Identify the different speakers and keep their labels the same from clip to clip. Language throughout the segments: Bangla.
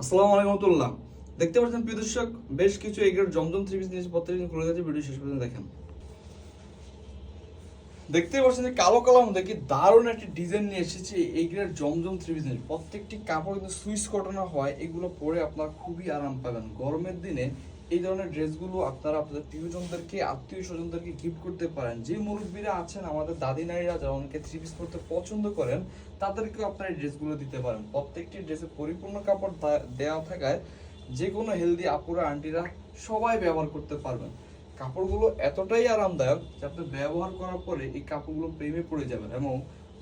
Speaker 1: আসসালামু আলাইকুম রহমতুল্লাহ। দেখতে পাচ্ছেন প্রিয় দর্শক, বেশ কিছু এগুলোর জমজম থ্রি পিস নিয়ে প্রত্যেকদিন খুলে যাচ্ছে, ভিডিও শেষ পর্যন্ত দেখেন। দেখতে পাচ্ছেন যে কালো কালার মধ্যে কি দারুণ একটি ডিজাইন নিয়ে এসেছি এইগুলোর জমজম থ্রি পিস নিয়ে। প্রত্যেকটি কাপড় কিন্তু সুইচ কটনের হয়, এগুলো পরে আপনারা খুবই আরাম পাবেন। গরমের দিনে এই ধরনের ড্রেসগুলো আপনারা আপনাদের প্রিয়জনদেরকে, আত্মীয় স্বজনদেরকে গিফট করতে পারেন। যে মুরব্বীরা আছেন, আমাদের দাদি নারীরা যারা অনেকে থ্রি পিস পরতে পছন্দ করেন, তাদেরকেও আপনারা এই ড্রেসগুলো দিতে পারেন। প্রত্যেকটি ড্রেসে পরিপূর্ণ কাপড় দেওয়া থাকায় যে কোনো হেলদি আপুরা আন্টিরা সবাই ব্যবহার করতে পারবেন। কাপড়গুলো এতটাই আরামদায়ক যে আপনি ব্যবহার করার পরে এই কাপড়গুলো প্রেমে পড়ে যাবেন এবং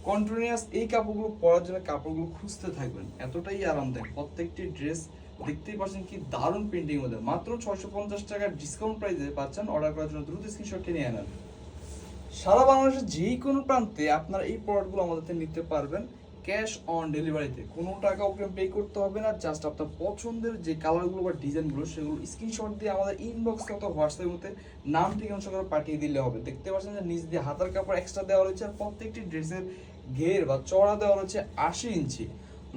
Speaker 1: কন্টিনিউয়াস এই কাপড়গুলো পরার জন্য কাপড়গুলো খুঁজতে থাকবেন, এতটাই আরামদায়ক। প্রত্যেকটি ড্রেস দেখতেই পাচ্ছেন কি দারুণ প্রিন্টিং মধ্যে, মাত্র 650 টাকার ডিসকাউন্ট প্রাইসে পাচ্ছেন। অর্ডার করার জন্য দ্রুত স্ক্রিনশটটি নিয়ে নেন। সারা বাংলাদেশের যে কোনো প্রান্তে আপনারা এই প্রোডাক্টগুলো আমাদের থেকে নিতে পারবেন ক্যাশ অন ডেলিভারিতে। কোনো টাকা অগ্রিম পে করতে হবে না। জাস্ট আপনার পছন্দের যে কালারগুলো বা ডিজাইনগুলো সেগুলো স্ক্রিনশট দিয়ে আমাদের ইনবক্স অথবা হোয়াটসঅ্যাপের মধ্যে নাম ঠিকানা সহকারে পাঠিয়ে দিলে হবে। দেখতে পাচ্ছেন যে নিচ দিয়ে হাতার কাপড় এক্সট্রা দেওয়া রয়েছে, আর প্রত্যেকটি ড্রেসের ঘের বা চড়া দেওয়া রয়েছে 80 ইঞ্চি,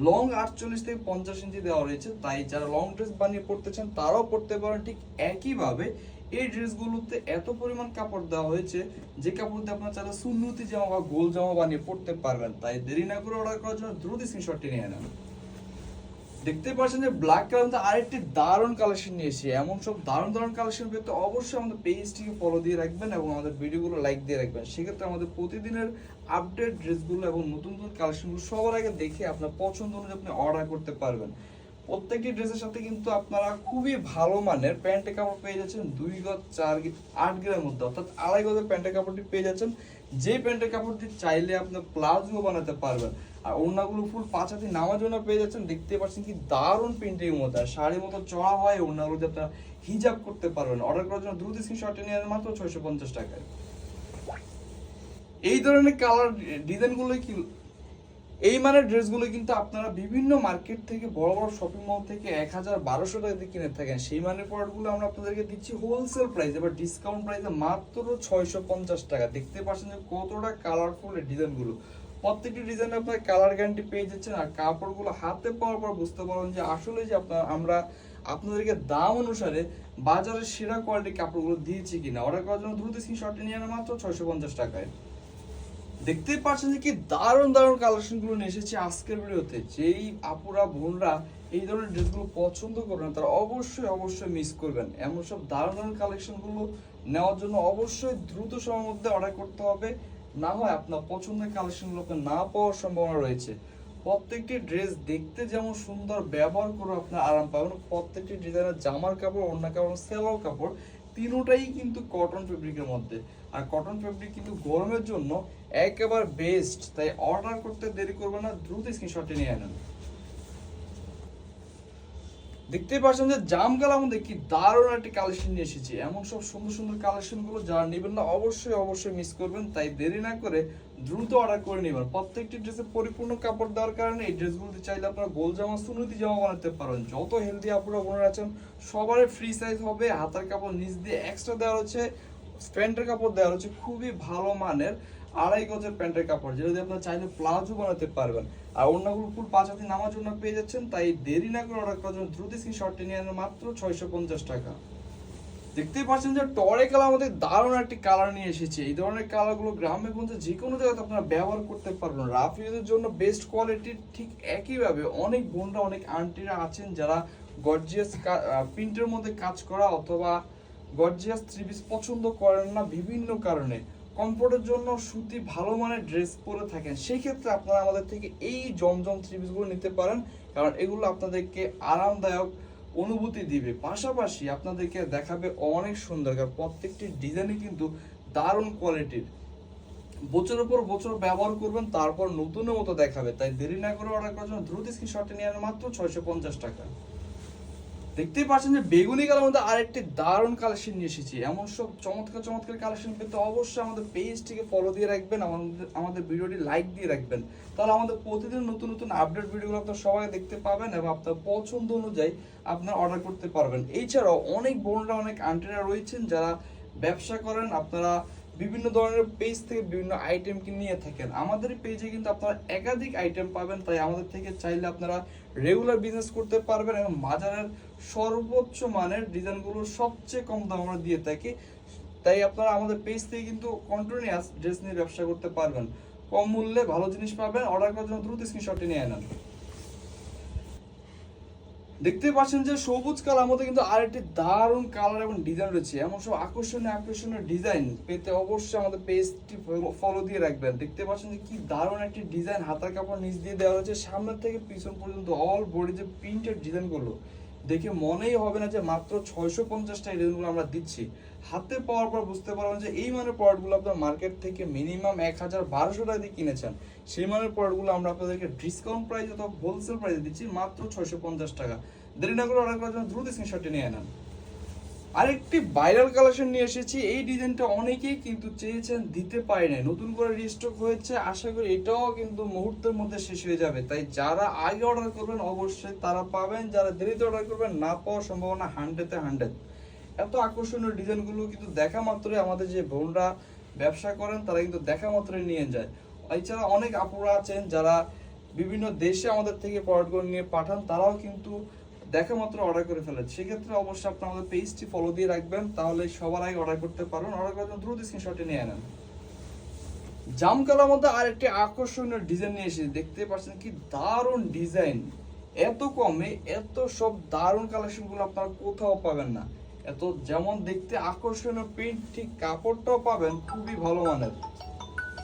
Speaker 1: লং 48 থেকে 50 ইঞ্চি দেওয়া রয়েছে। তাই যারা লং ড্রেস বানিয়ে পড়তে চান তারাও পড়তে পারেন। ঠিক একইভাবে এই ড্রেসগুলোতে এত পরিমাণ কাপড় দেওয়া হয়েছে যে কাপড় দিয়ে আপনারা চাইলে সুন্নতি জামা বা গোল জামা বানিয়ে পড়তে পারবেন। তাই দেরি না করে অর্ডার করার জন্য দ্রুত স্ক্রিনশটটি নিয়ে নেন। দেখতে পাচ্ছেন যে ব্ল্যাক কালার মধ্যে আরেকটি দারুণ কালেকশন নিয়ে এসেছি। এমন সব দারুণ দারুণ কালেকশন পেতে অবশ্যই আমাদের পেজটিকে ফলো দিয়ে রাখবেন এবং আমাদের ভিডিওগুলো লাইক দিয়ে রাখবেন। সেক্ষেত্রে আমাদের প্রতিদিনের আপডেট ড্রেসগুলো এবং নতুন নতুন কালেকশনগুলো সবার আগে দেখে আপনার পছন্দ অনুযায়ী আপনি অর্ডার করতে পারবেন। প্রত্যেকটি ড্রেসের সাথে কিন্তু আপনারা খুবই ভালো মানের প্যান্টের কাপড় পেয়ে যাচ্ছেন 2 গজ 4 8 গ্রের মধ্যে, অর্থাৎ 2.5 গজের প্যান্টের কাপড়টি পেয়ে যাচ্ছেন। যে প্যান্টের কাপড়টি চাইলে আপনার প্লাজো বানাতে পারবেন। আর ওড়নাগুলো ফুল 5 হাতি নামার জন্য পেয়ে যাচ্ছেন। দেখতে পাচ্ছেন কি দারুণ প্রিন্টের মধ্যে, আর শাড়ির মতো চড়া হয় ওড়নাগুলো দিয়ে আপনারা হিজাব করতে পারবেন। অর্ডার করার জন্য দ্রুত স্ক্রিনশটটি নিয়ে মাত্র 650 টাকায়। এই ধরনের কালার ডিজাইনগুলো কি এই মানের ড্রেসগুলো কিন্তু আপনারা বিভিন্ন মার্কেট থেকে, বড় বড় শপিং মল থেকে 1000-1200 টাকা দিয়ে কিনে থাকেন। সেই মানের প্রোডাক্টগুলো আমরা আপনাদেরকে দিচ্ছি হোলসেল প্রাইসে বা ডিসকাউন্ট প্রাইসে মাত্র 650 টাকা। দেখতে পাচ্ছেন যে কতটা কালারফুল এই ডিজাইনগুলো। প্রত্যেকটি ডিজাইনে আপনার কালার গ্যারান্টি পেয়ে যাচ্ছেন, আর কাপড়গুলো হাতে পাওয়ার পর বুঝতে পারবেন যে আসলে যে আমরা আপনাদেরকে দাম অনুসারে বাজারের সেরা কোয়ালিটির কাপড়গুলো দিয়েছি কিনা। অর্ডার করার জন্য দ্রুত স্ক্রিনশটটি নিয়ে নেন মাত্র 650 টাকায়। দেখতেই পাচ্ছেন যে কি দারুণ দারুণ কালেকশন গুলো নিয়ে এসেছি আজকের ভিডিওতে। যেই আপুরা বোনরা এই ধরনের ড্রেসগুলো পছন্দ করেন তারা অবশ্যই অবশ্যই মিস করবেন। এমন সব দারুণ দারুণ কালেকশন গুলো নেওয়ার জন্য অবশ্যই দ্রুত সময়ের মধ্যে অর্ডার করতে হবে, না হয় আপনার পছন্দের কালেকশন গুলোকে না পাওয়ার সম্ভাবনা রয়েছে। প্রত্যেকটি ড্রেস দেখতে যেমন সুন্দর, ব্যবহার করে আপনার আরাম পাবেন। প্রত্যেকটি ডিজাইনের জামার কাপড়, ওড়না কাপড়, সেলাও কাপড় তিনোটাই কিন্তু কটন ফেব্রিকের মধ্যে। আর কটন ফেব্রিক কিন্তু গরমের জন্য একেবারে বেস্ট। তাই অর্ডার করতে দেরি করবেন না, দ্রুত স্ক্রিনশটটি নিয়ে নেন। দেখতেই পাচ্ছেন যে জাম কালার মধ্যে কি দারুণ একটি কালেকশন নিয়ে এসেছি। এমন সব সুন্দর সুন্দর কালেকশন গুলো যারা নেবেন না অবশ্যই অবশ্যই মিস করবেন। তাই দেরি না করে দ্রুত অর্ডার করে নেবেন। প্রত্যেকটি ড্রেসে পরিপূর্ণ কাপড় দেওয়ার কারণে এই ড্রেসগুলোতে চাইলে আপনারা গোল জামা, সুন্নতি জামা বানাতে পারবেন। যত হেলদি আপুরা বোনেরা আছেন সবারই ফ্রি সাইজ হবে। হাতার কাপড় নিচ দিয়ে এক্সট্রা দেওয়া হচ্ছে, প্যান্টের কাপড় দেওয়া হচ্ছে খুবই ভালো মানের 2.5 গজের প্যান্টের কাপড়, যেটা দিয়ে আপনারা চাইলে প্লাজো বানাতে পারবেন। আর অন্যগুলো ফুল 5 হাতি নামার জন্য পেয়ে যাচ্ছেন। তাই দেরি না করে অর্ডার করার জন্য দ্রুত স্ক্রিনশটটি নিয়ে নেন মাত্র 650 টাকা। দেখতেই পাচ্ছেন যে টরে কালার আমাদের দারুণ একটি কালার নিয়ে এসেছে। এই ধরনের কালারগুলো গ্রামে গঞ্জে যে কোনো জায়গাতে আপনারা ব্যবহার করতে পারবেন। রাফ ইউজের জন্য বেস্ট কোয়ালিটির। ঠিক একইভাবে অনেক বোনরা, অনেক আন্টিরা আছেন যারা গর্জিয়াস প্রিন্টের মধ্যে কাজ করা অথবা গর্জিয়াস থ্রি পিস পছন্দ করেন না বিভিন্ন কারণে, কমফোর্টের জন্য সুতি ভালো মানের ড্রেস পরে থাকেন, সেই ক্ষেত্রে আপনারা আমাদের থেকে এই জমজম থ্রি পিসগুলো নিতে পারেন। কারণ এগুলো আপনাদেরকে আরামদায়ক অনুভূতি দিবে, পাশাপাশি আপনাদেরকে দেখাবে অনেক সুন্দর। কারণ প্রত্যেকটি ডিজাইনই কিন্তু দারুণ কোয়ালিটির। বছরের পর বছর ব্যবহার করবেন, তারপর নতুনের মতো দেখাবে। তাই দেরি না করে অর্ডার করার জন্য দ্রুত স্ক্রিনশটে নিয়ে আনেন মাত্র 650 টাকা। দেখতেই পাচ্ছেন যে বেগুনি কালার মধ্যে আরেকটি দারুণ কালেকশন নিয়ে এসেছি। এমন সব চমৎকার চমৎকার কালেকশন পেতে অবশ্যই আমাদের পেজটিকে ফলো দিয়ে রাখবেন, আমাদের ভিডিওটি লাইক দিয়ে রাখবেন। তাহলে আমাদের প্রতিদিন নতুন নতুন আপডেট ভিডিওগুলো আপনারা সবাই দেখতে পাবেন এবং আপনার পছন্দ অনুযায়ী আপনারা অর্ডার করতে পারবেন। এছাড়াও অনেক বোনরা, অনেক আন্টিরা রয়েছেন যারা ব্যবসা করেন। আপনারা বিভিন্ন ধরনের পেজ থেকে বিভিন্ন আইটেম নিয়ে থাকেন। আমাদের পেজে কিন্তু আপনারা একাধিক আইটেম পাবেন। তাই আমাদের থেকে চাইলে আপনারা রেগুলার বিজনেস করতে পারবেন এবং বাজারের সর্বোচ্চ মানের ডিজাইনগুলো সবচেয়ে কম দাম আমরা দিয়ে থাকি। তাই আপনারা আমাদের পেজ থেকে কিন্তু কন্টিনিউয়াস ড্রেস নিয়ে ব্যবসা করতে পারবেন, কম মূল্যে ভালো জিনিস পাবেন। অর্ডার করার জন্য দ্রুত স্ক্রিনশটটি নিয়ে নেন। দেখতে পাচ্ছেন যে সবুজ কালার মধ্যে কিন্তু আরেকটি দারুণ কালার এবং ডিজাইন রয়েছে। এমন সব আকর্ষণীয় আকর্ষণীয় ডিজাইন পেতে অবশ্যই আমাদের পেজটি ফলো দিয়ে রাখবেন। দেখতে পাচ্ছেন যে কি দারুণ একটি ডিজাইন, হাতার কাপড় নিচ দিয়ে দেওয়া হয়েছে, সামনের থেকে পিছন পর্যন্ত অল বডি যে প্রিন্টেড ডিজাইনগুলো দেখে মনেই হবে না যে মাত্র 650 টাকা ডিজাইনগুলো আমরা দিচ্ছি। হাতে পাওয়ার পর বুঝতে পারবেন যে এই মানের প্রোডাক্টগুলো আপনার মার্কেট থেকে মিনিমাম 1200 টাকা দিয়ে কিনেছেন, সেই মানের প্রোডাক্টগুলো আমরা আপনাদেরকে ডিসকাউন্ট প্রাইস অথবা হোলসেল প্রাইসে দিচ্ছি মাত্র 650 টাকা। দেরি না করে অর্ডার করার জন্য দ্রুত স্ক্রিনশটটি নিয়ে নেন। আরেকটি ভাইরাল কালেকশন নিয়ে এসেছি। এই ডিজাইনটা অনেকেই কিন্তু চেয়েছেন, দিতে পারে নাই, নতুন করে রিস্টক হয়েছে। আশা করি এটাও কিন্তু মুহূর্তের মধ্যে শেষ হয়ে যাবে। তাই যারা আগে অর্ডার করবেন অবশ্যই তারা পাবেন, যারা দেরিতে অর্ডার করবেন না পাওয়ার সম্ভাবনা 100-তে 100। এত আকর্ষণীয় ডিজাইনগুলো কিন্তু দেখা মাত্রই আমাদের যে বোনরা ব্যবসা করেন তারা কিন্তু দেখা মাত্রই নিয়ে যায়। এছাড়া অনেক আপুরা আছেন যারা বিভিন্ন দেশে আমাদের থেকে প্রোডাক্টগুলো নিয়ে পাঠান, তারাও কিন্তু দেখা মাত্র অর্ডার করে ফেলেন। সেক্ষেত্রে অবশ্যই আপনি আমাদের পেজটি ফলো দিয়ে রাখবেন, তাহলে সবার আগে অর্ডার করতে পারবেন। অর্ডার করার জন্য দ্রুত স্ক্রিনশটে নিয়ে নেন। জাম কালার মধ্যে আরেকটি আকর্ষণীয় ডিজাইন নিয়ে এসেছি। দেখতে পাচ্ছেন কি দারুণ ডিজাইন, এত কমে এত সব দারুণ কালেকশনগুলো আপনারা কোথাও পাবেন না। এত যেমন দেখতে আকর্ষণীয় প্রিন্ট, ঠিক কাপড়টাও পাবেন খুবই ভালো মানের।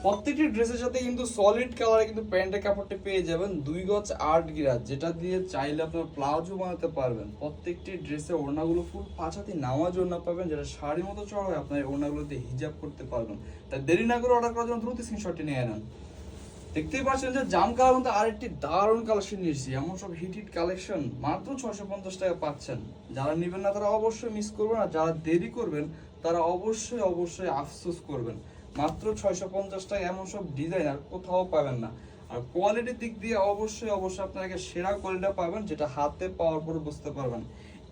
Speaker 1: প্রত্যেকটি ড্রেসের সাথে কিন্তু সলিড কালারে কিন্তু প্যান্টের কাপড়টা পেয়ে যাবেন 2 গজ 8 গিরা, যেটা দিয়ে চাইলে আপনার প্লাজো বানাতে পারবেন। প্রত্যেকটি ড্রেসের ওড়নাগুলো ফুল 5 হাতি নামাজ ওড়না পাবেন, যেটা শাড়ির মতো চড়া হয়, আপনার ওড়নাগুলো দিয়ে হিজাব করতে পারবেন। তাই দেরি না করে অর্ডার করার জন্য দ্রুত স্ক্রিনশটটি নিয়ে নেন। দেখতেই পাচ্ছেন যে জাম কালার মধ্যে আরেকটি দারুণ কালেকশন নিয়েছি। এমন সব হিট কালেকশন মাত্র 650 টাকা পাচ্ছেন। যারা নেবেন না তারা অবশ্যই মিস করবেন, আর যারা দেরি করবেন তারা অবশ্যই আফসোস করবেন। মাত্র 650 টাকা এমন সব ডিজাইন আর কোথাও পাবেন না। আর কোয়ালিটির দিক দিয়ে অবশ্যই আপনাকে সেরা কোয়ালিটি পাবেন, যেটা হাতে পাওয়ার পর বুঝতে পারবেন।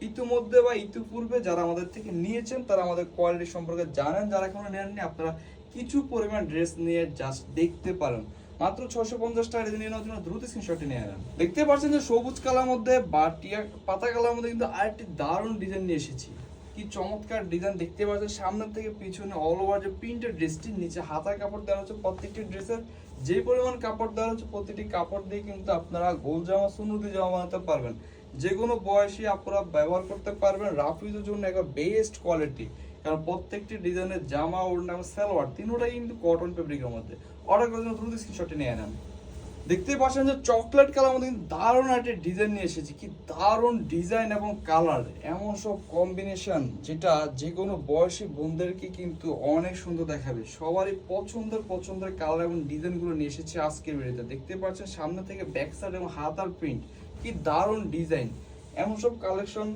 Speaker 1: ইতিমধ্যে বা ইতিপূর্বে যারা আমাদের থেকে নিয়েছেন তারা আমাদের কোয়ালিটি সম্পর্কে জানেন, যারা এখনো নেননি আপনারা কিছু পরিমাণ ড্রেস নিয়ে জাস্ট দেখতে পারেন। মাত্র 650 টাকা নিয়ে নেওয়ার জন্য দ্রুত স্ক্রিনশটটি নিয়ে নেন। দেখতে পাচ্ছেন যে সবুজ কালার মধ্যে বা টিয়া পাতা কালার মধ্যে কিন্তু আরেকটি দারুণ ডিজাইন নিয়ে এসেছি। কি চমৎকার ডিজাইন, দেখতে পাচ্ছেন সামনের থেকে পিছনে অল ওভার যে প্রিন্টেড ড্রেসটি, নিচে হাতার কাপড় দেওয়া হচ্ছে। প্রত্যেকটি ড্রেসের যে পরিমাণ কাপড় দেওয়া হচ্ছে প্রতিটি কাপড় দিয়ে কিন্তু আপনারা গোল জামা সুন্নতি জামা বানাতে পারবেন। যে কোনো বয়সী আপনারা ব্যবহার করতে পারবেন। রাফ ইউজের জন্য একবার বেস্ট কোয়ালিটি, কারণ প্রত্যেকটি ডিজাইনের জামা ওড়না এবং সালোয়ার তিনটাই কিন্তু কটন ফেব্রিকের মধ্যে। অর্ডার করার জন্য দ্রুত স্ক্রিনশটটি নিয়ে নেন। দেখতেই পাচ্ছেন যে চকলেট কালার মধ্যে কিন্তু দারুণ একটা ডিজাইন নিয়ে এসেছি। কি দারুণ ডিজাইন এবং কালার, এমন সব কম্বিনেশন যেটা যে কোনো বয়সী বোনদেরকে কিন্তু অনেক সুন্দর দেখাবে। সবারই পছন্দের কালার এবং ডিজাইনগুলো নিয়ে এসেছি আজকের ভিডিওতে। দেখতে পাচ্ছেন সামনে থেকে ব্যাক সাইড এবং হাতার প্রিন্ট, কি দারুণ ডিজাইন। এমন সব কালেকশন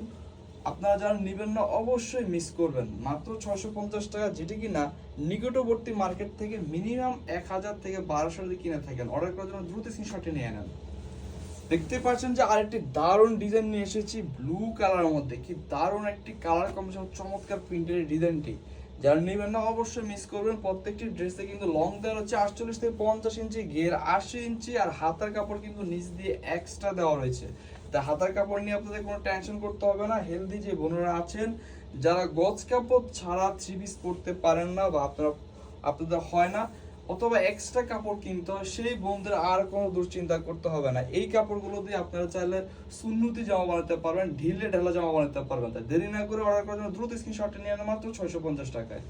Speaker 1: আপনারা যারা নেবেন না অবশ্যই মিস করবেন। মাত্র 650 টাকা, যেটি কিনা নিকটবর্তী মার্কেট থেকে মিনিমাম 1000 থেকে 1200 দিয়ে কিনে থাকেন। অর্ডার করার জন্য দ্রুত স্ক্রিনশটে নিয়ে নেন। দেখতে পাচ্ছেন যে আরেকটি দারুণ ডিজাইন নিয়ে এসেছি ব্লু কালারের মধ্যে। কি দারুণ একটি কালার কম্বিনেশন, চমৎকার প্রিন্টের ডিজাইনটি। যারা নেবেন না অবশ্যই মিস করবেন। প্রত্যেকটি ড্রেসে কিন্তু লং দেওয়া হচ্ছে 48 থেকে 50 ইঞ্চি, ঘের 80 ইঞ্চি, আর হাতার কাপড় কিন্তু নিচ দিয়ে এক্সট্রা দেওয়া রয়েছে। তাই হাতার কাপড় নিয়ে আপনাদের কোনো টেনশন করতে হবে না। হেলদি যে বোনেরা আছেন যারা গজ কাপড় ছাড়া 3 পিস পরতে পারেন না বা আপনাদের হয় না, অথবা এক্সট্রা কাপড় কিনতে হয়, সেই বোনদের আর কোনো দুশ্চিন্তা করতে হবে না। এই কাপড়গুলো দিয়ে আপনারা চাইলে সুন্নতি জামা বানাতে পারবেন, ঢিলে ঢালা জামা বানাতে পারবেন। তাই দেরি না করে অর্ডার করার জন্য দ্রুত স্ক্রিনশট নিয়ে নেন মাত্র 650 টাকায়।